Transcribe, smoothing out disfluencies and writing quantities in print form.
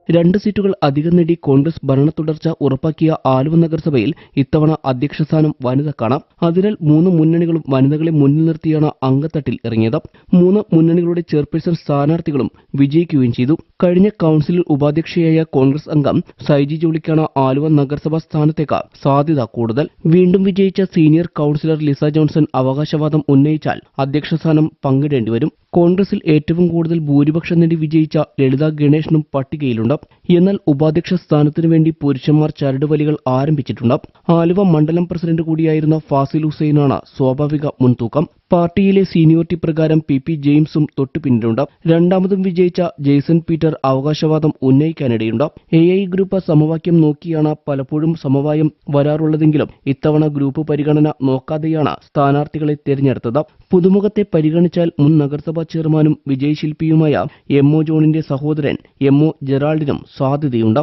2 സീറ്റുകൾ അധികം നേടി കോൺഗ്രസ് ഭരണ തുടർച്ച ഉറപ്പാക്കിയ ആലുവ നഗരസഭയിൽ ഇത്തവണ അധ്യക്ഷസ്ഥാനം വനിതക്കാണ്. അതിനാൽ 3 മുന്നണികളും വനിതകളെ മുന്നിൽ നിർത്തിയാണ് അങ്കത്തട്ടിൽ ഇറങ്ങിയത്. 3 മുന്നണികളുടെ ചെയർപേഴ്സൺ സ്ഥാനാർത്ഥികളും വിജയിക്കുകയും ചെയ്തു. കഴിഞ്ഞ കൌൺസിലിൽ ഉപാധ്യക്ഷയായ കോൺഗ്രസ് അംഗം സൈജി ജോളിക്കാണ് ആലുവ നഗരസഭാ സ്ഥാനത്തേക്ക് സാധ്യത കൂടുതൽ. വീണ്ടും വിജയിച്ച സീനിയർ കൌൺസിലർ ലിസ ജോൺസൺ അവകാശവാദം ഉന്നയിച്ചാൽ അധ്യക്ഷസ്ഥാനം പങ്കിടേണ്ടിവരും. കോൺഗ്രസിൽ ഏറ്റവും കൂടുതൽ ഭൂരിപക്ഷം നേടി വിജയിച്ച ലളിത ഗണേശനും പട്ടികയിലുണ്ട്. എന്നാൽ ഉപാധ്യക്ഷ സ്ഥാനത്തിനു വേണ്ടി പുരുഷന്മാർ ചരടുവലികൾ ആരംഭിച്ചിട്ടുണ്ട്. ആലുവ മണ്ഡലം പ്രസിഡന്റ് കൂടിയായിരുന്ന ഫാസിൽ ഹുസൈനാണ് സ്വാഭാവിക മുൻതൂക്കം. പാർട്ടിയിലെ സീനിയോറിറ്റി പ്രകാരം പി ജെയിംസും തൊട്ടുപിന്നിലുണ്ട്. രണ്ടാമതും വിജയിച്ച ജെയ്സൺ പീറ്റർ അവകാശവാദം ഉന്നയിക്കാനിടയുണ്ട്. AI ഗ്രൂപ്പ് സമവാക്യം നോക്കിയാണ് പലപ്പോഴും സമവായം വരാറുള്ളതെങ്കിലും ഇത്തവണ ഗ്രൂപ്പ് പരിഗണന നോക്കാതെയാണ് സ്ഥാനാർത്ഥികളെ തിരഞ്ഞെടുത്തത്. പുതുമുഖത്തെ പരിഗണിച്ചാൽ മുൻ നഗരസഭാ ചെയർമാനും വിജയശില്പിയുമായ MO ജോണിന്റെ സഹോദരൻ MO ജെറാൾഡിനും സാധ്യതയുണ്ട്.